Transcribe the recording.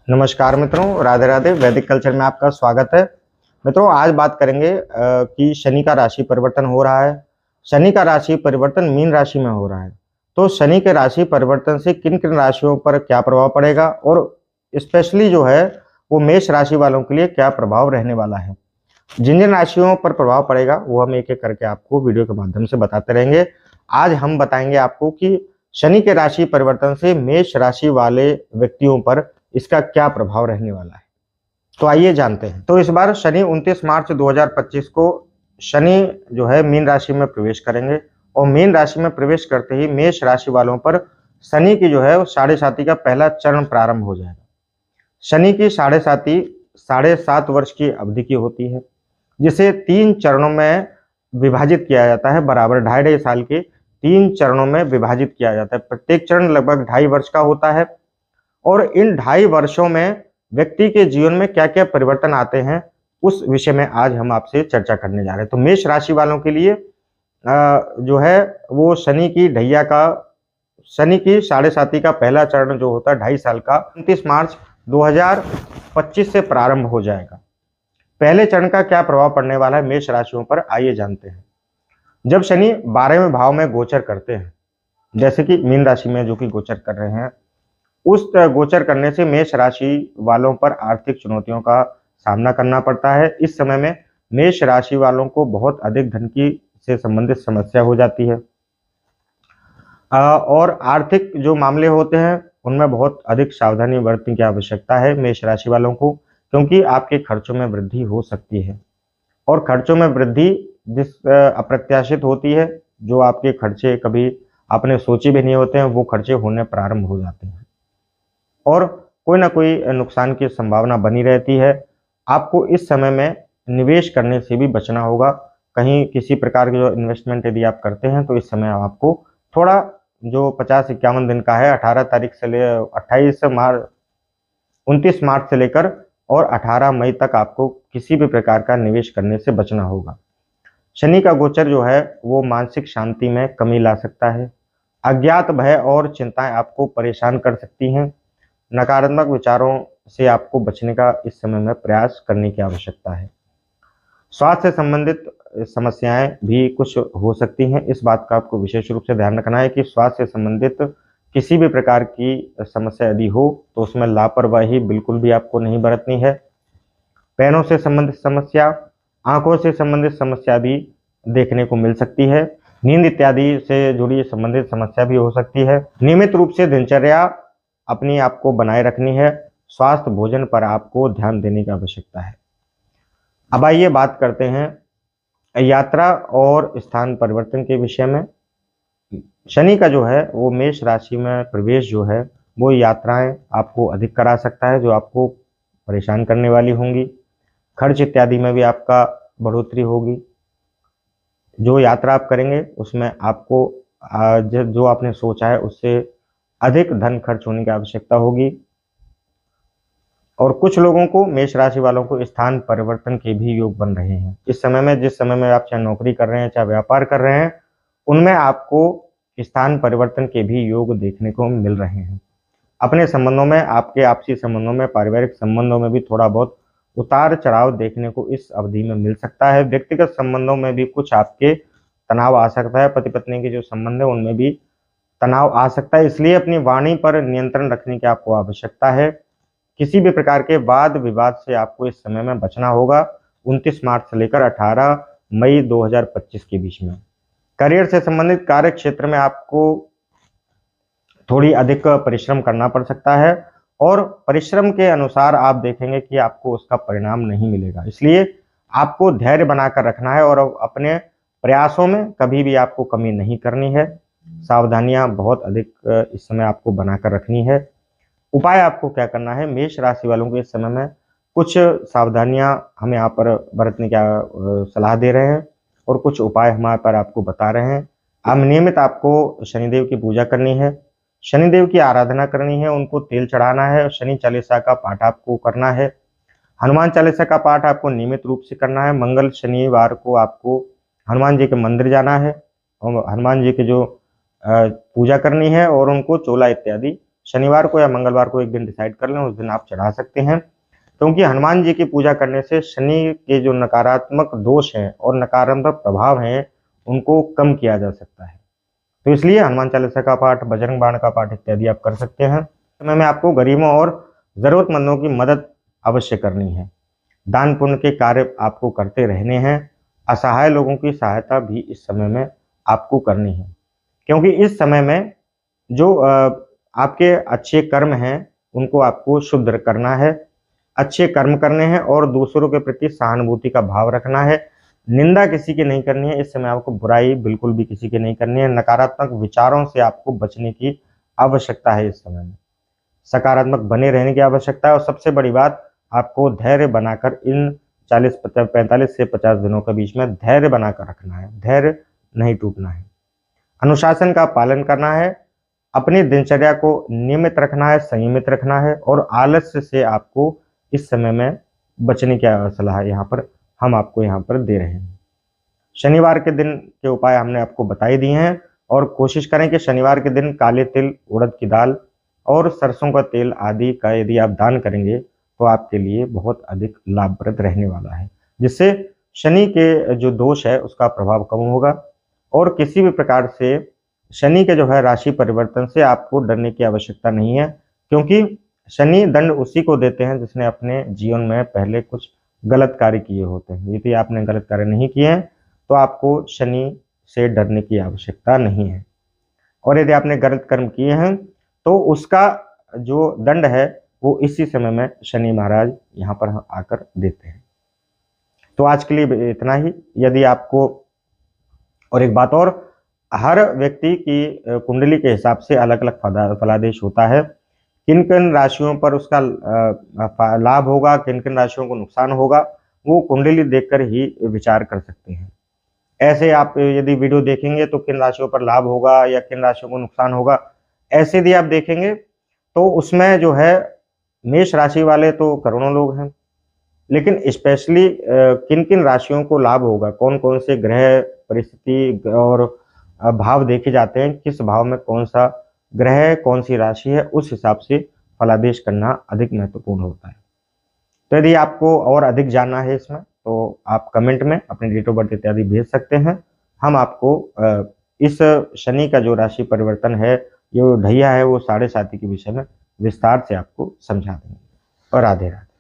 नमस्कार मित्रों, राधे राधे। वैदिक कल्चर में आपका स्वागत है। मित्रों, आज बात करेंगे कि शनि का राशि परिवर्तन हो रहा है। शनि का राशि परिवर्तन मीन राशि में हो रहा है, तो शनि के राशि परिवर्तन से किन किन राशियों पर क्या प्रभाव पड़ेगा और स्पेशली जो है वो मेष राशि वालों के लिए क्या प्रभाव रहने वाला है। जिन जिन राशियों पर प्रभाव पड़ेगा वो हम एक एक करके आपको वीडियो के माध्यम से बताते रहेंगे। आज हम बताएंगे आपको कि शनि के राशि परिवर्तन से मेष राशि वाले व्यक्तियों पर इसका क्या प्रभाव रहने वाला है। तो आइए जानते हैं। तो इस बार शनि 29 मार्च 2025 को शनि जो है मीन राशि में प्रवेश करेंगे और मीन राशि में प्रवेश करते ही मेष राशि वालों पर शनि की जो है वो साढ़े साती का पहला चरण प्रारंभ हो जाएगा। शनि की साढ़े साती 7.5 वर्ष की अवधि की होती है, जिसे 3 चरणों में विभाजित किया जाता है। बराबर 2.5 साल के 3 चरणों में विभाजित किया जाता है। प्रत्येक चरण लगभग 2.5 वर्ष का होता है और इन 2.5 वर्षों में व्यक्ति के जीवन में क्या क्या परिवर्तन आते हैं उस विषय में आज हम आपसे चर्चा करने जा रहे हैं। तो मेष राशि वालों के लिए जो है वो शनि की साढ़े साती का पहला चरण जो होता है 2.5 साल का 29 मार्च 2025 से प्रारंभ हो जाएगा। पहले चरण का क्या प्रभाव पड़ने वाला है मेष राशियों पर, आइए जानते हैं। जब शनि 12वें भाव में गोचर करते हैं, जैसे कि मीन राशि में जो कि गोचर कर रहे हैं, उस गोचर करने से मेष राशि वालों पर आर्थिक चुनौतियों का सामना करना पड़ता है। इस समय में मेष राशि वालों को बहुत अधिक धन की से संबंधित समस्या हो जाती है और आर्थिक जो मामले होते हैं उनमें बहुत अधिक सावधानी बरतने की आवश्यकता है मेष राशि वालों को, क्योंकि आपके खर्चों में वृद्धि हो सकती है और खर्चों में वृद्धि जिस अप्रत्याशित होती है, जो आपके खर्चे कभी आपने सोचे भी नहीं होते हैं, वो खर्चे होने प्रारंभ हो जाते हैं और कोई ना कोई नुकसान की संभावना बनी रहती है। आपको इस समय में निवेश करने से भी बचना होगा। कहीं किसी प्रकार की जो इन्वेस्टमेंट यदि आप करते हैं तो इस समय आपको थोड़ा जो 50-51 दिन का है, 18 तारीख से ले 29 मार्च से लेकर और 18 मई तक आपको किसी भी प्रकार का निवेश करने से बचना होगा। शनि का गोचर जो है वो मानसिक शांति में कमी ला सकता है। अज्ञात भय और चिंताएं आपको परेशान कर सकती हैं। नकारात्मक विचारों से आपको बचने का इस समय में प्रयास करने की आवश्यकता है। स्वास्थ्य से संबंधित समस्याएं भी कुछ हो सकती हैं। इस बात का आपको विशेष रूप से ध्यान रखना है कि स्वास्थ्य से संबंधित किसी भी प्रकार की समस्या यदि हो तो उसमें लापरवाही बिल्कुल भी आपको नहीं बरतनी है। पैरों से संबंधित समस्या, आंखों से संबंधित समस्या भी देखने को मिल सकती है। नींद इत्यादि से जुड़ी संबंधित समस्या भी हो सकती है। नियमित रूप से दिनचर्या अपनी आपको बनाए रखनी है। स्वास्थ्य भोजन पर आपको ध्यान देने की आवश्यकता है। अब आइए बात करते हैं यात्रा और स्थान परिवर्तन के विषय में। शनि का जो है वो मेष राशि में प्रवेश जो है वो यात्राएं आपको अधिक करा सकता है, जो आपको परेशान करने वाली होंगी। खर्च इत्यादि में भी आपका बढ़ोतरी होगी। जो यात्रा आप करेंगे उसमें आपको जो आपने सोचा है उससे अधिक धन खर्च होने की आवश्यकता होगी और कुछ लोगों को, मेष राशि वालों को, स्थान परिवर्तन के भी योग बन रहे हैं। इस समय में, जिस समय में आप चाहे नौकरी कर रहे हैं चाहे व्यापार कर रहे हैं, उनमें आपको स्थान परिवर्तन के भी योग देखने को मिल रहे हैं। अपने संबंधों में, आपके आपसी संबंधों में, पारिवारिक संबंधों में भी थोड़ा बहुत उतार चढ़ाव देखने को इस अवधि में मिल सकता है। व्यक्तिगत संबंधों में भी कुछ आपके तनाव आ सकता है। पति पत्नी के जो संबंध है उनमें भी तनाव आ सकता है, इसलिए अपनी वाणी पर नियंत्रण रखने की आपको आवश्यकता है। किसी भी प्रकार के वाद विवाद से आपको इस समय में बचना होगा। 29 मार्च से लेकर 18 मई 2025 के बीच में करियर से संबंधित कार्य क्षेत्र में आपको थोड़ी अधिक परिश्रम करना पड़ सकता है और परिश्रम के अनुसार आप देखेंगे कि आपको उसका परिणाम नहीं मिलेगा। इसलिए आपको धैर्य बनाकर रखना है और अपने प्रयासों में कभी भी आपको कमी नहीं करनी है। सावधानियां बहुत अधिक इस समय आपको बनाकर रखनी है। उपाय आपको क्या करना है, मेष राशि वालों को इस समय में कुछ सावधानियां हम यहाँ पर बरतने की सलाह दे रहे हैं और कुछ उपाय हमारे पर आपको बता रहे हैं। अब नियमित आपको शनिदेव की पूजा करनी है, शनिदेव की आराधना करनी है, उनको तेल चढ़ाना है। शनि चालीसा का पाठ आपको करना है। हनुमान चालीसा का पाठ आपको नियमित रूप से करना है। मंगल शनिवार को आपको हनुमान जी के मंदिर जाना है और हनुमान जी की जो पूजा करनी है और उनको चोला इत्यादि शनिवार को या मंगलवार को एक दिन डिसाइड कर लें, उस दिन आप चढ़ा सकते हैं, क्योंकि हनुमान जी की पूजा करने से शनि के जो नकारात्मक दोष हैं और नकारात्मक प्रभाव हैं उनको कम किया जा सकता है। तो इसलिए हनुमान चालीसा का पाठ, बजरंग बाण का पाठ इत्यादि आप कर सकते हैं। समय में आपको गरीबों और जरूरतमंदों की मदद अवश्य करनी है। दान पुण्य के कार्य आपको करते रहने हैं। असहाय लोगों की सहायता भी इस समय में आपको करनी है, क्योंकि इस समय में जो आपके अच्छे कर्म हैं उनको आपको शुद्ध करना है, अच्छे कर्म करने हैं और दूसरों के प्रति सहानुभूति का भाव रखना है। निंदा किसी की नहीं करनी है। इस समय आपको बुराई बिल्कुल भी किसी की नहीं करनी है। नकारात्मक विचारों से आपको बचने की आवश्यकता है। इस समय में सकारात्मक बने रहने की आवश्यकता है और सबसे बड़ी बात, आपको धैर्य बनाकर इन 45 से 50 दिनों के बीच में धैर्य बनाकर रखना है। धैर्य नहीं टूटना है। अनुशासन का पालन करना है। अपनी दिनचर्या को नियमित रखना है, संयमित रखना है और आलस्य से आपको इस समय में बचने की सलाह यहाँ पर हम आपको यहाँ पर दे रहे हैं। शनिवार के दिन के उपाय हमने आपको बताई दिए हैं और कोशिश करें कि शनिवार के दिन काले तिल, उड़द की दाल और सरसों का तेल आदि का यदि आप दान करेंगे तो आपके लिए बहुत अधिक लाभप्रद रहने वाला है, जिससे शनि के जो दोष है उसका प्रभाव कम होगा और किसी भी प्रकार से शनि के जो है राशि परिवर्तन से आपको डरने की आवश्यकता नहीं है, क्योंकि शनि दंड उसी को देते हैं जिसने अपने जीवन में पहले कुछ गलत कार्य किए होते हैं। यदि आपने गलत कार्य नहीं किए हैं तो आपको शनि से डरने की आवश्यकता नहीं है, और यदि आपने गलत कर्म किए हैं तो उसका जो दंड है वो इसी समय में शनि महाराज यहाँ पर आकर देते हैं। तो आज के लिए इतना ही। यदि आपको, और एक बात और, हर व्यक्ति की कुंडली के हिसाब से अलग अलग फलादेश होता है। किन किन राशियों पर उसका लाभ होगा, किन किन राशियों को नुकसान होगा, वो कुंडली देखकर ही विचार कर सकते हैं। ऐसे आप यदि वीडियो देखेंगे तो किन राशियों पर लाभ होगा या किन राशियों को नुकसान होगा, ऐसे यदि आप देखेंगे तो उसमें जो है मेष राशि वाले तो करोड़ों लोग हैं, लेकिन स्पेशली किन किन राशियों को लाभ होगा, कौन कौन से ग्रह परिस्थिति और भाव देखे जाते हैं, किस भाव में कौन सा ग्रह, कौन सी राशि है, उस हिसाब से फलादेश करना अधिक महत्वपूर्ण होता है। तो यदि आपको और अधिक जानना है इसमें तो आप कमेंट में अपने डेट ऑफ बर्थ इत्यादि भेज सकते हैं। हम आपको इस शनि का जो राशि परिवर्तन है, जो ढैया है, वो 7.5 के विषय में विस्तार से आपको समझा देंगे। और राधे राधे।